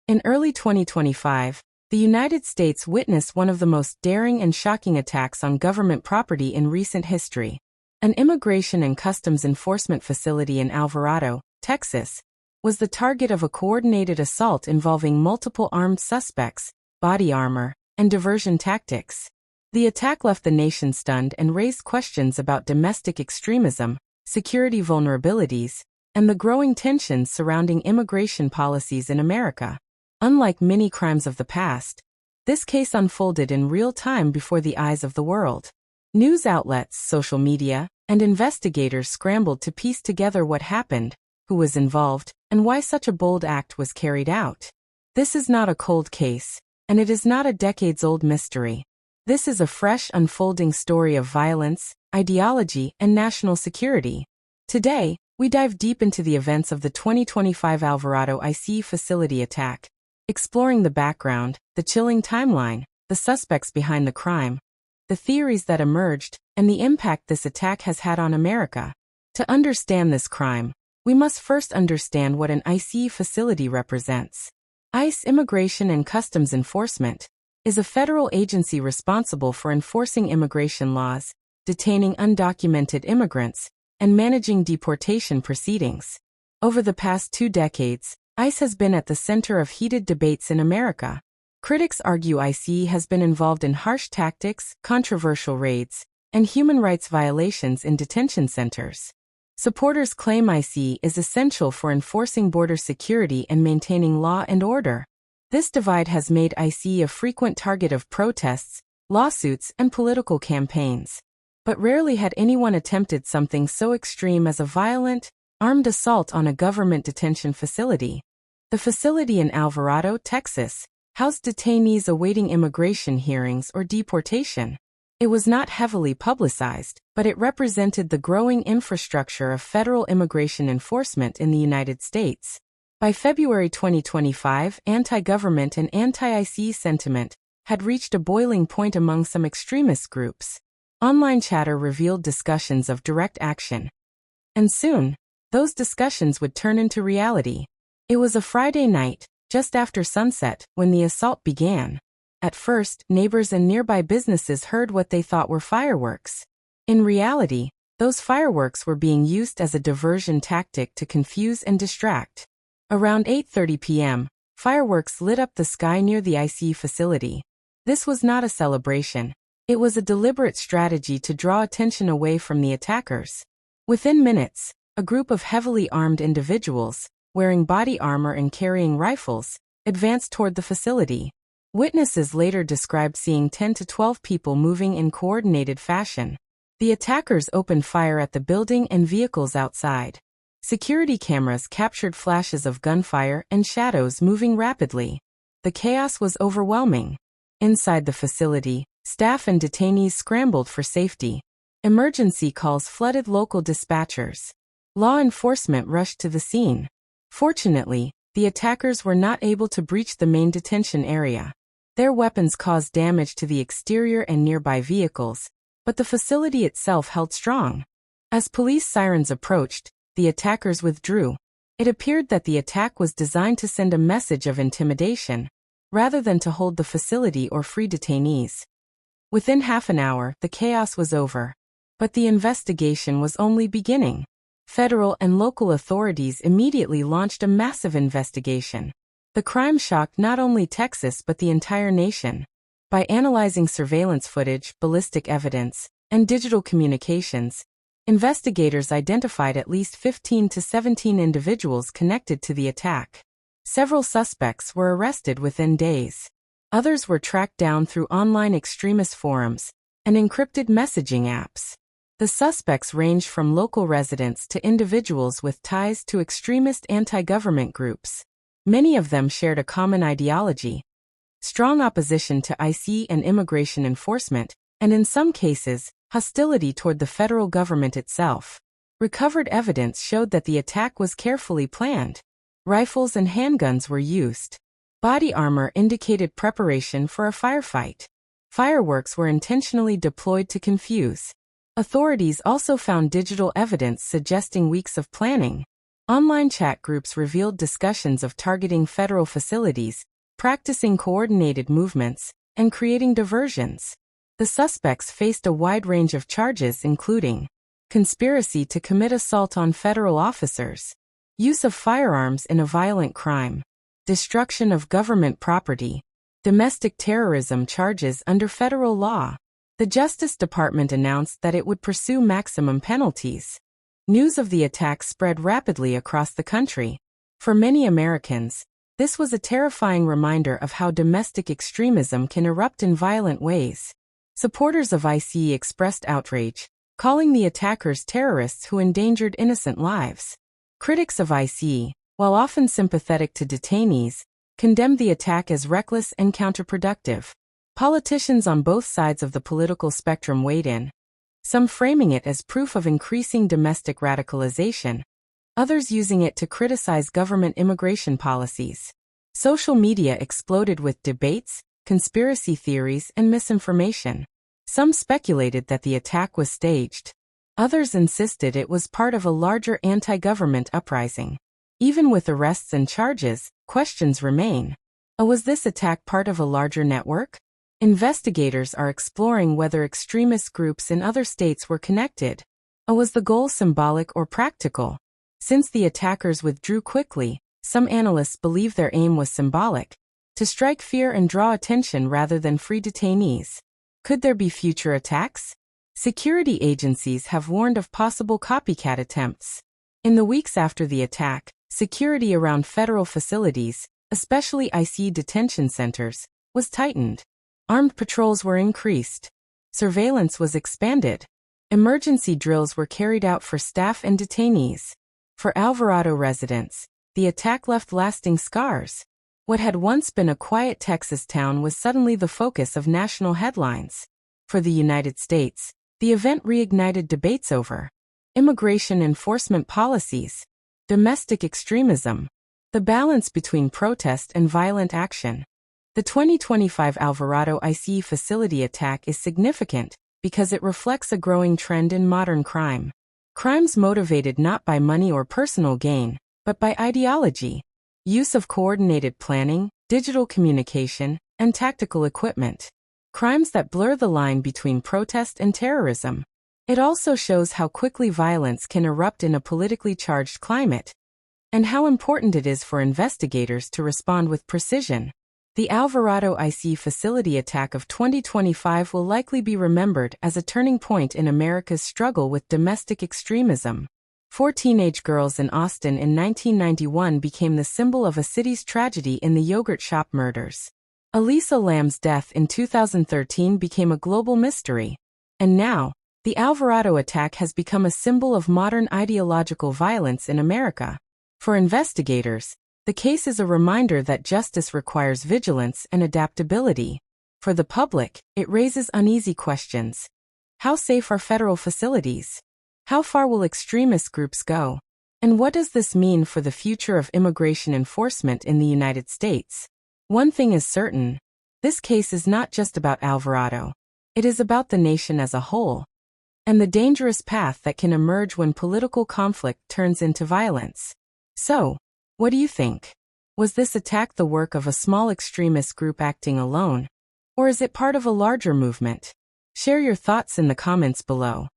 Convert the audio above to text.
In early 2025, the United States witnessed one of the most daring and shocking attacks on government property in recent history. An immigration and customs enforcement facility in Alvarado, Texas, was the target of a coordinated assault involving multiple armed suspects, body armor, and diversion tactics. The attack left the nation stunned and raised questions about domestic extremism, security vulnerabilities, and the growing tensions surrounding immigration policies in America. Unlike many crimes of the past, this case unfolded in real time before the eyes of the world. News outlets, social media, and investigators scrambled to piece together what happened, who was involved, and why such a bold act was carried out. This is not a cold case, and it is not a decades-old mystery. This is a fresh, unfolding story of violence, ideology, and national security. Today, we dive deep into the events of the 2025 Alvarado ICE Facility Attack, exploring the background, the chilling timeline, the suspects behind the crime, the theories that emerged, and the impact this attack has had on America. To understand this crime, we must first understand what an ICE facility represents. ICE, Immigration and Customs Enforcement, is a federal agency responsible for enforcing immigration laws, detaining undocumented immigrants, and managing deportation proceedings. Over the past 2 decades, ICE has been at the center of heated debates in America. Critics argue ICE has been involved in harsh tactics, controversial raids, and human rights violations in detention centers. Supporters claim ICE is essential for enforcing border security and maintaining law and order. This divide has made ICE a frequent target of protests, lawsuits, and political campaigns. But rarely had anyone attempted something so extreme as a violent, armed assault on a government detention facility. The facility in Alvarado, Texas, housed detainees awaiting immigration hearings or deportation. It was not heavily publicized, but it represented the growing infrastructure of federal immigration enforcement in the United States. By February 2025, anti-government and anti-ICE sentiment had reached a boiling point among some extremist groups. Online chatter revealed discussions of direct action. And soon, those discussions would turn into reality. It was a Friday night, just after sunset, when the assault began. At first, neighbors and nearby businesses heard what they thought were fireworks. In reality, those fireworks were being used as a diversion tactic to confuse and distract. Around 8:30 p.m., fireworks lit up the sky near the ICE facility. This was not a celebration. It was a deliberate strategy to draw attention away from the attackers. Within minutes, a group of heavily armed individuals, wearing body armor and carrying rifles, advanced toward the facility. Witnesses later described seeing 10 to 12 people moving in coordinated fashion. The attackers opened fire at the building and vehicles outside. Security cameras captured flashes of gunfire and shadows moving rapidly. The chaos was overwhelming. Inside the facility, staff and detainees scrambled for safety. Emergency calls flooded local dispatchers. Law enforcement rushed to the scene. Fortunately, the attackers were not able to breach the main detention area. Their weapons caused damage to the exterior and nearby vehicles, but the facility itself held strong. As police sirens approached, the attackers withdrew. It appeared that the attack was designed to send a message of intimidation, rather than to hold the facility or free detainees. Within half an hour, the chaos was over. But the investigation was only beginning. Federal and local authorities immediately launched a massive investigation. The crime shocked not only Texas but the entire nation. By analyzing surveillance footage, ballistic evidence, and digital communications, investigators identified at least 15 to 17 individuals connected to the attack. Several suspects were arrested within days. Others were tracked down through online extremist forums and encrypted messaging apps. The suspects ranged from local residents to individuals with ties to extremist anti-government groups. Many of them shared a common ideology: strong opposition to ICE and immigration enforcement, and in some cases, hostility toward the federal government itself. Recovered evidence showed that the attack was carefully planned. Rifles and handguns were used. Body armor indicated preparation for a firefight. Fireworks were intentionally deployed to confuse. Authorities also found digital evidence suggesting weeks of planning. Online chat groups revealed discussions of targeting federal facilities, practicing coordinated movements, and creating diversions. The suspects faced a wide range of charges including conspiracy to commit assault on federal officers, use of firearms in a violent crime, destruction of government property, domestic terrorism charges under federal law. The Justice Department announced that it would pursue maximum penalties. News of the attack spread rapidly across the country. For many Americans, this was a terrifying reminder of how domestic extremism can erupt in violent ways. Supporters of ICE expressed outrage, calling the attackers terrorists who endangered innocent lives. Critics of ICE, while often sympathetic to detainees, condemned the attack as reckless and counterproductive. Politicians on both sides of the political spectrum weighed in, some framing it as proof of increasing domestic radicalization, others using it to criticize government immigration policies. Social media exploded with debates, conspiracy theories, and misinformation. Some speculated that the attack was staged. Others insisted it was part of a larger anti-government uprising. Even with arrests and charges, questions remain. Was this attack part of a larger network? Investigators are exploring whether extremist groups in other states were connected. Was the goal symbolic or practical? Since the attackers withdrew quickly, some analysts believe their aim was symbolic, to strike fear and draw attention rather than free detainees. Could there be future attacks? Security agencies have warned of possible copycat attempts. In the weeks after the attack, security around federal facilities, especially ICE detention centers, was tightened. Armed patrols were increased. Surveillance was expanded. Emergency drills were carried out for staff and detainees. For Alvarado residents, the attack left lasting scars. What had once been a quiet Texas town was suddenly the focus of national headlines. For the United States, the event reignited debates over immigration enforcement policies, domestic extremism, the balance between protest and violent action. The 2025 Alvarado ICE Facility Attack is significant because it reflects a growing trend in modern crime. Crimes motivated not by money or personal gain, but by ideology. Use of coordinated planning, digital communication, and tactical equipment. Crimes that blur the line between protest and terrorism. It also shows how quickly violence can erupt in a politically charged climate, and how important it is for investigators to respond with precision. The Alvarado ICE Facility Attack of 2025 will likely be remembered as a turning point in America's struggle with domestic extremism. 4 teenage girls in Austin in 1991 became the symbol of a city's tragedy in the yogurt shop murders. Elisa Lam's death in 2013 became a global mystery. And now, the Alvarado attack has become a symbol of modern ideological violence in America. For investigators, the case is a reminder that justice requires vigilance and adaptability. For the public, it raises uneasy questions. How safe are federal facilities? How far will extremist groups go? And what does this mean for the future of immigration enforcement in the United States? One thing is certain. This case is not just about Alvarado. It is about the nation as a whole, and the dangerous path that can emerge when political conflict turns into violence. So, what do you think? Was this attack the work of a small extremist group acting alone? Or is it part of a larger movement? Share your thoughts in the comments below.